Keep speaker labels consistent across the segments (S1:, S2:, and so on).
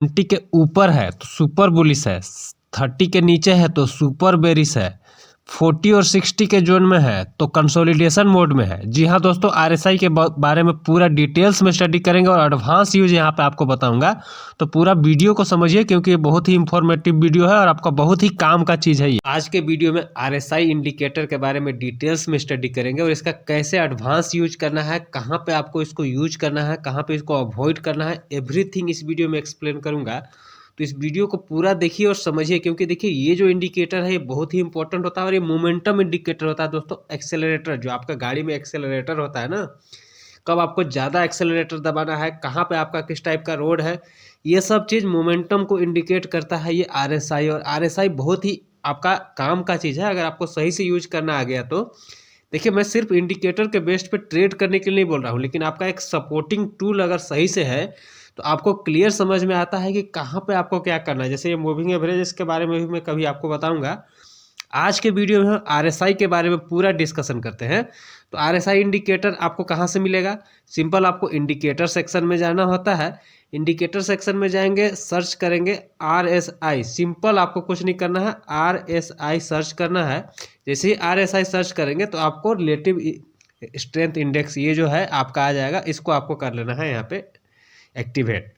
S1: 20 के ऊपर है तो सुपर बुलिश है, 30 के नीचे है तो सुपर बेरिश है, 40 और 60 के जोन में है तो कंसोलिडेशन मोड में है। जी हाँ दोस्तों, आरएसआई के बारे में पूरा डिटेल्स में स्टडी करेंगे और एडवांस यूज यहाँ पे आपको बताऊंगा, तो पूरा वीडियो को समझिए क्योंकि ये बहुत ही इंफॉर्मेटिव वीडियो है और आपका बहुत ही काम का चीज़ है ये। आज के वीडियो में आरएसआई इंडिकेटर के बारे में डिटेल्स में स्टडी करेंगे और इसका कैसे एडवांस यूज करना है, कहाँ पे आपको इसको यूज करना है, कहाँ पे इसको अवॉइड करना है, एवरीथिंग इस वीडियो में एक्सप्लेन करूंगा। तो इस वीडियो को पूरा देखिए और समझिए क्योंकि देखिए ये जो इंडिकेटर है ये बहुत ही इंपॉर्टेंट होता है और ये मोमेंटम इंडिकेटर होता है दोस्तों। एक्सेलरेटर जो आपका गाड़ी में एक्सेलरेटर होता है ना, कब आपको ज़्यादा एक्सेलरेटर दबाना है, कहाँ पे आपका किस टाइप का रोड है, ये सब चीज़ मोमेंटम को इंडिकेट करता है ये आरएसआई। और आरएसआई बहुत ही आपका काम का चीज़ है अगर आपको सही से यूज करना आ गया तो। देखिए मैं सिर्फ इंडिकेटर के बेस पे ट्रेड करने के लिए नहीं बोल रहा हूँ, लेकिन आपका एक सपोर्टिंग टूल अगर सही से है तो आपको क्लियर समझ में आता है कि कहाँ पे आपको क्या करना है। जैसे ये मूविंग एवरेज, इसके बारे में भी मैं कभी आपको बताऊंगा। आज के वीडियो में हम आरएसआई के बारे में पूरा डिस्कशन करते हैं। तो आरएसआई इंडिकेटर आपको कहाँ से मिलेगा? सिंपल, आपको इंडिकेटर सेक्शन में जाना होता है। इंडिकेटर सेक्शन में जाएंगे, सर्च करेंगे आरएसआई। सिंपल, आपको कुछ नहीं करना है, आरएसआई सर्च करना है। जैसे ही आरएसआई सर्च करेंगे तो आपको रिलेटिव स्ट्रेंथ इंडेक्स ये जो है आपका आ जाएगा, इसको आपको कर लेना है यहाँ पे एक्टिवेट।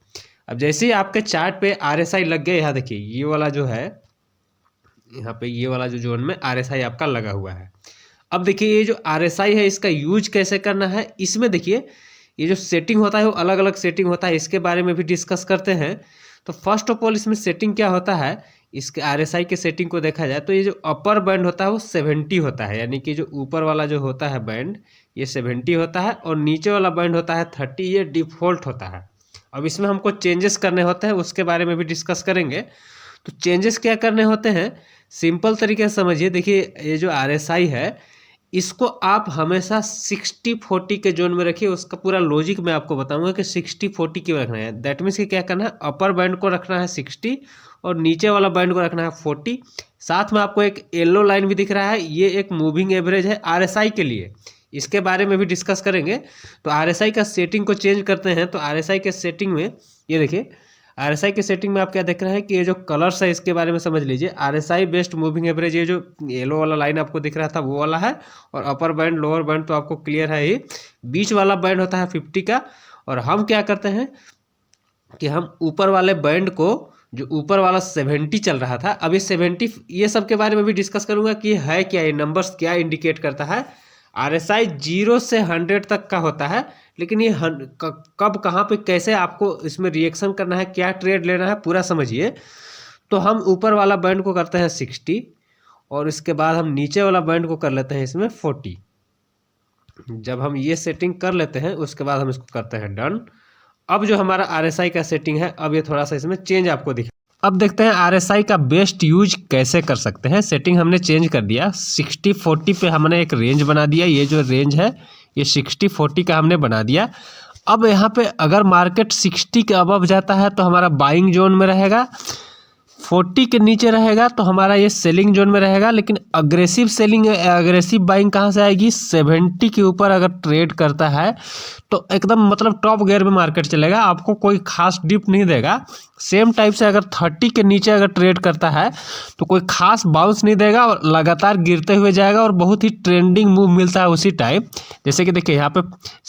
S1: अब जैसे ही आपके चार्ट पे आरएसआई लग गया, यहाँ देखिए ये वाला जो है, यहाँ पे ये वाला जो जोन में आरएसआई आपका लगा हुआ है। अब देखिए ये जो आरएसआई है इसका यूज कैसे करना है, इसमें देखिए ये जो सेटिंग होता है वो अलग अलग सेटिंग होता है, इसके बारे में भी डिस्कस करते हैं। तो फर्स्ट ऑफ ऑल इसमें सेटिंग क्या होता है, इसके आरएसआई के सेटिंग को देखा जाए तो ये जो अपर बैंड होता है वो 70 होता है, यानी कि जो ऊपर वाला जो होता है बैंड ये 70 होता है और नीचे वाला बैंड होता है 30, ये डिफॉल्ट होता है। अब इसमें हमको चेंजेस करने होते हैं, उसके बारे में भी डिस्कस करेंगे। तो चेंजेस क्या करने होते हैं, सिंपल तरीके से समझिए। देखिए ये जो आरएसआई है इसको आप हमेशा 60-40 के जोन में रखिए। उसका पूरा लॉजिक मैं आपको बताऊंगा कि 60-40 क्यों रखना है। दैट मीन्स कि क्या करना है, अपर बैंड को रखना है 60 और नीचे वाला बैंड को रखना है 40। साथ में आपको एक येलो लाइन भी दिख रहा है, ये एक मूविंग एवरेज है आरएसआई के लिए, इसके बारे में भी डिस्कस करेंगे। तो आरएसआई का सेटिंग को चेंज करते हैं। तो आरएसआई के सेटिंग में ये देखिए, आरएसआई के सेटिंग में आप क्या देख रहे हैं कि ये जो कलर्स है इसके बारे में समझ लीजिए। आरएसआई बेस्ड मूविंग एवरेज, ये जो येलो वाला लाइन आपको दिख रहा था वो वाला है, और अपर बैंड लोअर बैंड तो आपको क्लियर है ही। बीच वाला बैंड होता है 50 का। और हम क्या करते हैं कि हम ऊपर वाले बैंड को, जो ऊपर वाला 70 चल रहा था, अभी 70, ये सब के बारे में भी डिस्कस करूंगा कि है क्या, ये नंबर्स क्या इंडिकेट करता है। आरएसआई 0 से 100 तक का होता है, लेकिन ये कब कहाँ पे कैसे आपको इसमें रिएक्शन करना है, क्या ट्रेड लेना है, पूरा समझिए। तो हम ऊपर वाला बैंड को करते हैं 60 और इसके बाद हम नीचे वाला बैंड को कर लेते हैं इसमें 40। जब हम ये सेटिंग कर लेते हैं उसके बाद हम इसको करते हैं डन। अब जो हमारा आरएसआई का सेटिंग है, अब ये थोड़ा सा इसमें चेंज आपको दिखा। अब देखते हैं आरएसआई का बेस्ट यूज कैसे कर सकते हैं। सेटिंग हमने चेंज कर दिया, 60-40 पे हमने एक रेंज बना दिया। ये जो रेंज है ये 60-40 का हमने बना दिया। अब यहाँ पे अगर मार्केट 60 के अबव जाता है तो हमारा बाइंग जोन में रहेगा, 40 के नीचे रहेगा तो हमारा ये सेलिंग जोन में रहेगा। लेकिन अग्रेसिव सेलिंग, अग्रेसिव बाइंग कहाँ से आएगी, 70 के ऊपर अगर ट्रेड करता है तो एकदम मतलब टॉप गियर में मार्केट चलेगा, आपको कोई खास डिप नहीं देगा। सेम टाइप से अगर 30 के नीचे अगर ट्रेड करता है तो कोई खास बाउंस नहीं देगा और लगातार गिरते हुए जाएगा और बहुत ही ट्रेंडिंग मूव मिलता है उसी टाइम। जैसे कि देखिए यहाँ पे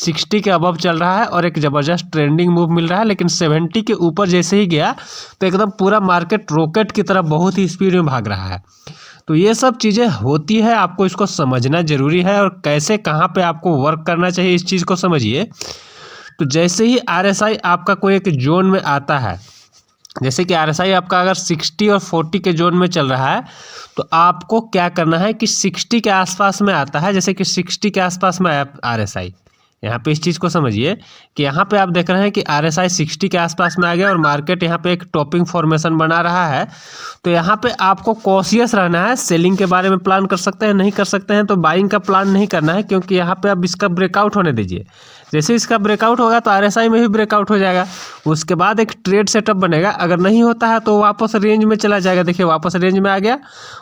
S1: 60 के अबव चल रहा है और एक ज़बरदस्त ट्रेंडिंग मूव मिल रहा है, लेकिन 70 के ऊपर जैसे ही गया तो एकदम पूरा मार्केट रॉकेट की तरफ बहुत ही स्पीड में भाग रहा है। तो ये सब चीज़ें होती है, आपको इसको समझना जरूरी है और कैसे कहाँ पे आपको वर्क करना चाहिए इस चीज़ को समझिए। तो जैसे ही आरएसआई आपका कोई एक जोन में आता है, जैसे कि आरएसआई आपका अगर 60 और 40 के जोन में चल रहा है तो आपको क्या करना है कि 60 के आसपास में आता है, जैसे कि 60 के आसपास में आया आरएसआई, यहाँ पे इस चीज़ को समझिए कि यहाँ पे आप देख रहे हैं कि आरएसआई 60 के आसपास में आ गया और मार्केट यहाँ पे एक टॉपिंग फॉर्मेशन बना रहा है। तो यहाँ पे आपको कॉशियस रहना है। सेलिंग के बारे में प्लान कर सकते हैं, नहीं कर सकते हैं, तो बाइंग का प्लान नहीं करना है, क्योंकि यहाँ पे अब इसका ब्रेकआउट होने दीजिए। जैसे इसका ब्रेकआउट होगा तो आरएसआई में भी ब्रेकआउट हो जाएगा, उसके बाद एक ट्रेड सेटअप बनेगा। अगर नहीं होता है तो वापस रेंज में चला जाएगा। देखिए वापस रेंज में आ गया।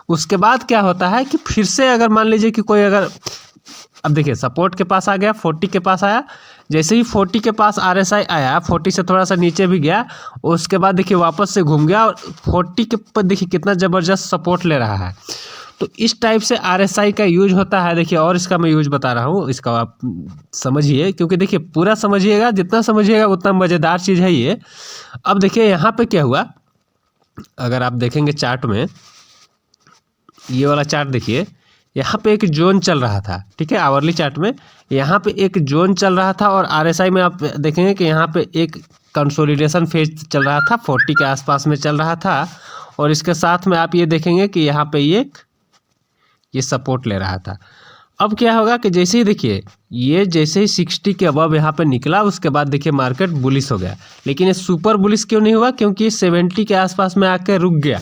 S1: उसके बाद क्या होता है कि फिर से अगर मान लीजिए कि कोई अगर, अब देखिए सपोर्ट के पास आ गया, 40 के पास आया, जैसे ही 40 के पास RSI आया, 40 से थोड़ा सा नीचे भी गया, उसके बाद देखिए वापस से घूम गया और 40 के ऊपर देखिए कितना ज़बरदस्त सपोर्ट ले रहा है। तो इस टाइप से RSI का यूज होता है। देखिए और इसका मैं यूज बता रहा हूँ, इसका आप समझिए, क्योंकि देखिए पूरा समझिएगा, जितना समझिएगा उतना मज़ेदार चीज़ है ये। अब देखिए यहाँ पे क्या हुआ, अगर आप देखेंगे चार्ट में, ये वाला चार्ट देखिए, यहाँ पे एक जोन चल रहा था, ठीक है, आवरली चार्ट में यहाँ पे एक जोन चल रहा था और RSI में आप देखेंगे कि यहाँ पे एक कंसोलिडेशन फेज चल रहा था, 40 के आसपास में चल रहा था। और इसके साथ में आप ये देखेंगे कि यहाँ पे ये सपोर्ट ले रहा था। अब क्या होगा कि जैसे ही देखिए ये जैसे ही 60 के अबव यहाँ पे निकला, उसके बाद देखिए मार्केट बुलिश हो गया। लेकिन ये सुपर बुलिश क्यों नहीं हुआ, क्योंकि ये 70 के आसपास में आकर रुक गया।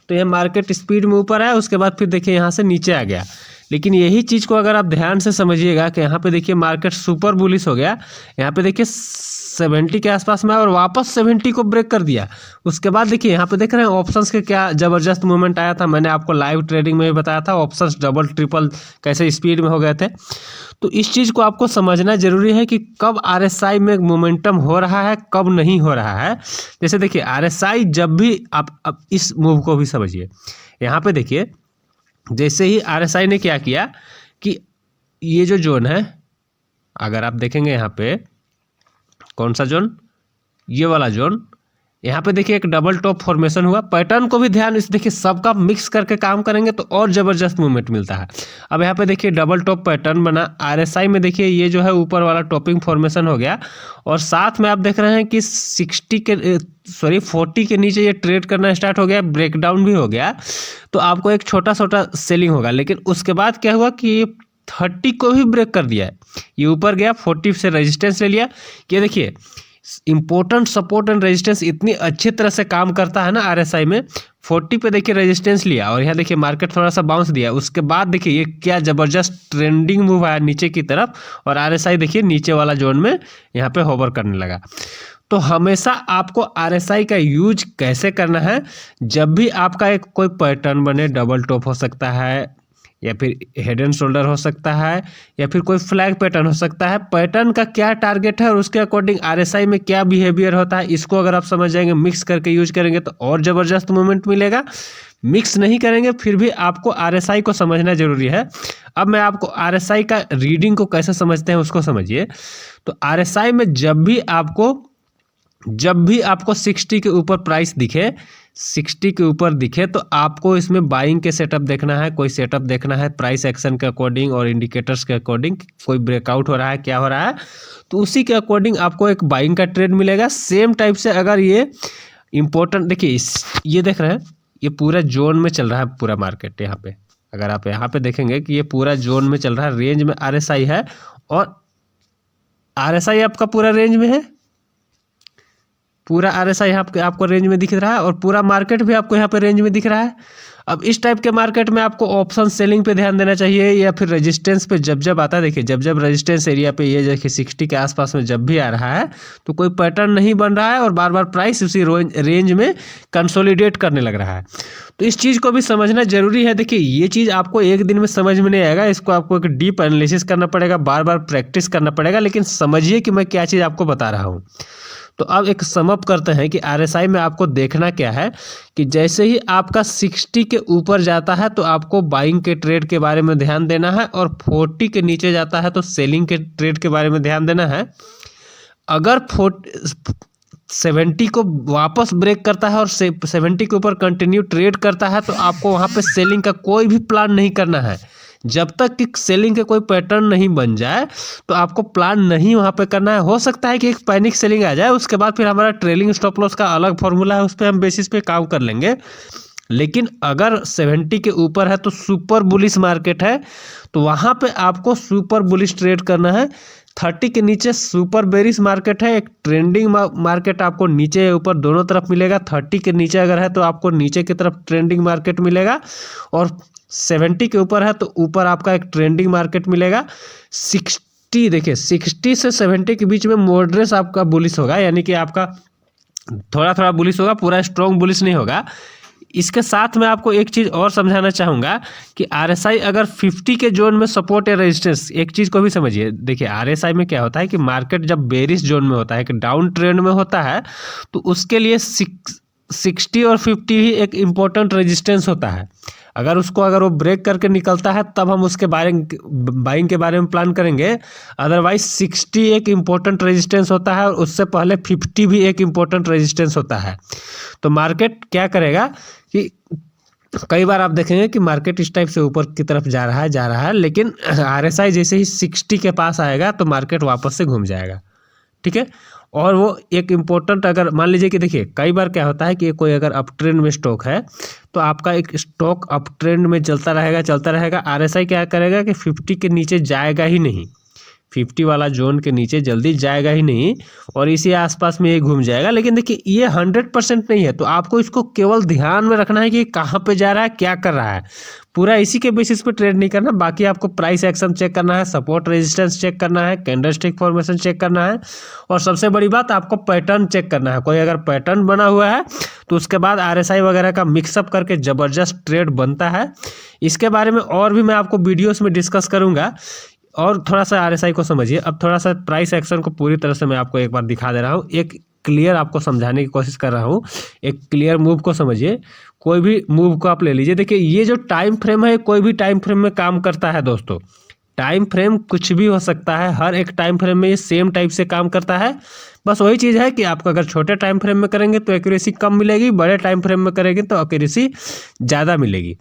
S1: तो ये मार्केट स्पीड में ऊपर आया, उसके बाद फिर देखिए यहाँ से नीचे आ गया। लेकिन यही चीज़ को अगर आप ध्यान से समझिएगा कि यहाँ पे देखिए मार्केट सुपर बुलिश हो गया, यहाँ पे देखिए 70 के आसपास में और वापस 70 को ब्रेक कर दिया। उसके बाद देखिए यहाँ पे देख रहे हैं ऑप्शंस के क्या ज़बरदस्त मूवमेंट आया था। मैंने आपको लाइव ट्रेडिंग में भी बताया था ऑप्शंस डबल ट्रिपल कैसे स्पीड में हो गए थे। तो इस चीज़ को आपको समझना जरूरी है कि कब RSI में मोमेंटम हो रहा है, कब नहीं हो रहा है। जैसे देखिए RSI जब भी आप, अब इस मूव को भी समझिए, यहाँ पे देखिए जैसे ही RSI ने क्या किया कि ये जो जोन है, अगर आप देखेंगे यहाँ पे कौन सा जोन, ये वाला जोन, यहाँ पे देखिए एक डबल टॉप फॉर्मेशन हुआ। पैटर्न को भी ध्यान इस देखिए, सबका मिक्स करके काम करेंगे तो और ज़बरदस्त मूवमेंट मिलता है। अब यहाँ पे देखिए डबल टॉप पैटर्न बना, RSI में देखिए ये जो है ऊपर वाला टॉपिंग फॉर्मेशन हो गया और साथ में आप देख रहे हैं कि 40 के नीचे ये ट्रेड करना स्टार्ट हो गया, ब्रेकडाउन भी हो गया। तो आपको एक छोटा छोटा सेलिंग होगा। लेकिन उसके बाद क्या हुआ कि 30 को भी ब्रेक कर दिया है, ये ऊपर गया, 40 से रेजिस्टेंस ले लिया। ये देखिए इंपॉर्टेंट सपोर्ट एंड रेजिस्टेंस इतनी अच्छी तरह से काम करता है ना RSI में। 40 पे देखिए रेजिस्टेंस लिया और यहाँ देखिए मार्केट थोड़ा सा बाउंस दिया। उसके बाद देखिए ये क्या ज़बरदस्त ट्रेंडिंग मूव आया नीचे की तरफ और RSI देखिए नीचे वाला जोन में यहाँ पे होवर करने लगा। तो हमेशा आपको RSI का यूज कैसे करना है, जब भी आपका एक कोई पैटर्न बने, डबल टॉप हो सकता है या फिर हेड एंड शोल्डर हो सकता है या फिर कोई फ्लैग पैटर्न हो सकता है, पैटर्न का क्या टारगेट है और उसके अकॉर्डिंग RSI में क्या बिहेवियर होता है, इसको अगर आप समझ जाएंगे, मिक्स करके यूज करेंगे तो और ज़बरदस्त मूवमेंट मिलेगा। मिक्स नहीं करेंगे फिर भी आपको RSI को समझना जरूरी है। अब मैं आपको RSI का रीडिंग को कैसे समझते हैं उसको समझिए। तो RSI में जब भी आपको 60 के ऊपर प्राइस दिखे, 60 के ऊपर दिखे, तो आपको इसमें बाइंग के सेटअप देखना है, कोई सेटअप देखना है प्राइस एक्शन के अकॉर्डिंग और इंडिकेटर्स के अकॉर्डिंग, कोई ब्रेकआउट हो रहा है, क्या हो रहा है, तो उसी के अकॉर्डिंग आपको एक बाइंग का ट्रेड मिलेगा। सेम टाइप से अगर ये इंपॉर्टेंट देखिए, ये देख रहे हैं ये पूरा जोन में चल रहा है पूरा मार्केट। यहाँ पे अगर आप यहाँ पे देखेंगे कि ये पूरा जोन में चल रहा है, रेंज में RSI है और RSI आपका पूरा रेंज में है, पूरा RSI यहाँ पे आपको रेंज में दिख रहा है और पूरा मार्केट भी आपको यहाँ पे रेंज में दिख रहा है। अब इस टाइप के मार्केट में आपको ऑप्शन सेलिंग पे ध्यान देना चाहिए या फिर रेजिस्टेंस पे जब आता है। देखिए जब रेजिस्टेंस एरिया पे ये देखिए 60 के आसपास में जब भी आ रहा है तो कोई पैटर्न नहीं बन रहा है और बार बार प्राइस उसी रेंज में कंसोलिडेट करने लग रहा है। तो इस चीज़ को भी समझना जरूरी है। देखिए ये चीज़ आपको एक दिन में समझ में नहीं आएगा, इसको आपको एक डीप एनालिसिस करना पड़ेगा, बार बार प्रैक्टिस करना पड़ेगा। लेकिन समझिए कि मैं क्या चीज़ आपको बता रहा हूँ। तो अब एक समअप करते हैं कि RSI में आपको देखना क्या है कि जैसे ही आपका 60 के ऊपर जाता है तो आपको बाइंग के ट्रेड के बारे में ध्यान देना है और 40 के नीचे जाता है तो सेलिंग के ट्रेड के बारे में ध्यान देना है। अगर 70 को वापस ब्रेक करता है और 70 के ऊपर कंटिन्यू ट्रेड करता है तो आपको वहाँ पे सेलिंग का कोई भी प्लान नहीं करना है। जब तक कि सेलिंग के कोई पैटर्न नहीं बन जाए तो आपको प्लान नहीं वहाँ पे करना है। हो सकता है कि एक पैनिक सेलिंग आ जाए, उसके बाद फिर हमारा ट्रेलिंग स्टॉप लॉस का अलग फॉर्मूला है, उस पर हम बेसिस पे काम कर लेंगे। लेकिन अगर 70 के ऊपर है तो सुपर बुलिश मार्केट है, तो वहाँ पे आपको सुपर बुलिश ट्रेड करना है। 30 के नीचे सुपर बेरिश मार्केट है, एक ट्रेंडिंग मार्केट आपको नीचे ऊपर दोनों तरफ मिलेगा। 30 के नीचे अगर है तो आपको नीचे की तरफ ट्रेंडिंग मार्केट मिलेगा और 70 के ऊपर है तो ऊपर आपका एक ट्रेंडिंग मार्केट मिलेगा। 60 देखिए 60 से 70 के बीच में मॉडरेट आपका बुलिश होगा, यानी कि आपका थोड़ा थोड़ा बुलिश होगा, पूरा स्ट्रॉन्ग बुलिश नहीं होगा। इसके साथ मैं आपको एक चीज़ और समझाना चाहूँगा कि RSI अगर 50 के जोन में सपोर्ट या रेजिस्टेंस, एक चीज़ को भी समझिए। देखिए RSI में क्या होता है कि मार्केट जब बेरिश जोन में होता है, कि डाउन ट्रेंड में होता है, तो उसके लिए 60 और 50 ही एक इम्पोर्टेंट रेजिस्टेंस होता है। अगर वो ब्रेक करके निकलता है तब हम उसके बाइंग के बारे में प्लान करेंगे। अदरवाइज 60 एक इम्पोर्टेंट रेजिस्टेंस होता है और उससे पहले 50 भी एक इम्पोर्टेंट रेजिस्टेंस होता है। तो मार्केट क्या करेगा कि कई बार आप देखेंगे कि मार्केट इस टाइप से ऊपर की तरफ जा रहा है, लेकिन RSI जैसे ही 60 के पास आएगा तो मार्केट वापस से घूम जाएगा, ठीक है। और वो एक इम्पोर्टेंट, अगर मान लीजिए कि देखिए कई बार क्या होता है कि कोई अगर अप ट्रेंड में स्टॉक है तो आपका एक स्टॉक अप ट्रेंड में चलता रहेगा, RSI क्या करेगा कि 50 के नीचे जाएगा ही नहीं, 50 वाला जोन के नीचे जल्दी जाएगा ही नहीं और इसी आसपास में ये घूम जाएगा। लेकिन देखिए ये 100% नहीं है, तो आपको इसको केवल ध्यान में रखना है कि कहाँ पे जा रहा है, क्या कर रहा है, पूरा इसी के बेसिस पे ट्रेड नहीं करना। बाकी आपको प्राइस एक्शन चेक करना है, सपोर्ट रेजिस्टेंस चेक करना है, कैंडलस्टिक फॉर्मेशन चेक करना है, और सबसे बड़ी बात आपको पैटर्न चेक करना है। कोई अगर पैटर्न बना हुआ है तो उसके बाद RSI वगैरह का मिक्सअप करके ज़बरदस्त ट्रेड बनता है। इसके बारे में और भी मैं आपको वीडियोस में डिस्कस करूँगा। और थोड़ा सा RSI को समझिए। अब थोड़ा सा प्राइस एक्शन को पूरी तरह से मैं आपको एक बार दिखा दे रहा हूँ, एक क्लियर आपको समझाने की कोशिश कर रहा हूँ। एक क्लियर मूव को समझिए, कोई भी मूव को आप ले लीजिए। देखिए ये जो टाइम फ्रेम है, कोई भी टाइम फ्रेम में काम करता है दोस्तों। टाइम फ्रेम कुछ भी हो सकता है, हर एक टाइम फ्रेम में ये सेम टाइप से काम करता है। बस वही चीज़ है कि आपको अगर छोटे टाइम फ्रेम में करेंगे तो एक्यूरेसी कम मिलेगी, बड़े टाइम फ्रेम में करेंगे तो एक्यूरेसी ज़्यादा मिलेगी।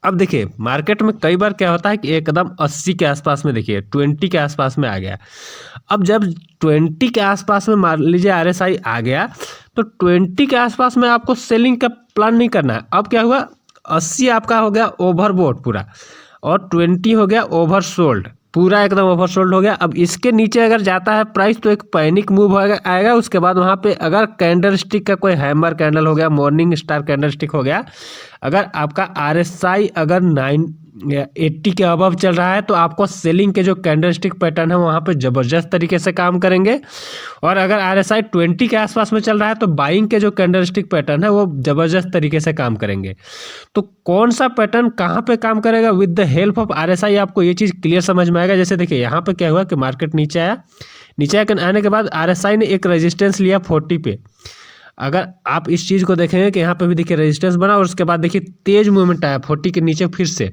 S1: अब देखिए मार्केट में कई बार क्या होता है कि एकदम 80 के आसपास में, देखिए 20 के आसपास में आ गया। अब जब 20 के आसपास में मान लीजिए RSI आ गया तो 20 के आसपास में आपको सेलिंग का प्लान नहीं करना है। अब क्या हुआ, 80 आपका हो गया ओवरबॉट पूरा, और 20 हो गया ओवरसोल्ड, पूरा एकदम ओवरसोल्ड हो गया। अब इसके नीचे अगर जाता है प्राइस तो एक पैनिक मूव आएगा। उसके बाद वहाँ पे अगर कैंडल स्टिक का कोई हैमर कैंडल हो गया, मॉर्निंग स्टार कैंडल स्टिक हो गया, अगर आपका RSI अगर 80 के अबव चल रहा है तो आपको सेलिंग के जो कैंडल स्टिक पैटर्न है वहाँ पे ज़बरदस्त तरीके से काम करेंगे। और अगर RSI 20 के आसपास में चल रहा है तो बाइंग के जो कैंडल स्टिक पैटर्न है वो ज़बरदस्त तरीके से काम करेंगे। तो कौन सा पैटर्न कहाँ पे काम करेगा with the help of RSI, आपको ये चीज़ क्लियर समझ में आएगा। जैसे देखिए यहाँ पे क्या हुआ कि मार्केट नीचे आने के बाद RSI ने एक रेजिस्टेंस लिया 40 पे। अगर आप इस चीज़ को देखेंगे कि यहाँ पे भी देखिए रेजिस्टेंस बना और उसके बाद देखिए तेज मूवमेंट आया 40 के नीचे फिर से।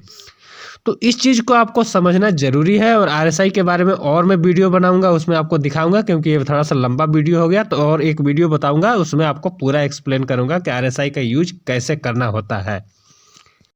S1: तो इस चीज़ को आपको समझना जरूरी है। और RSI के बारे में और मैं वीडियो बनाऊंगा, उसमें आपको दिखाऊंगा, क्योंकि ये थोड़ा सा लंबा वीडियो हो गया। तो और एक वीडियो बताऊंगा, उसमें आपको पूरा एक्सप्लेन करूंगा कि RSI का यूज कैसे करना होता है।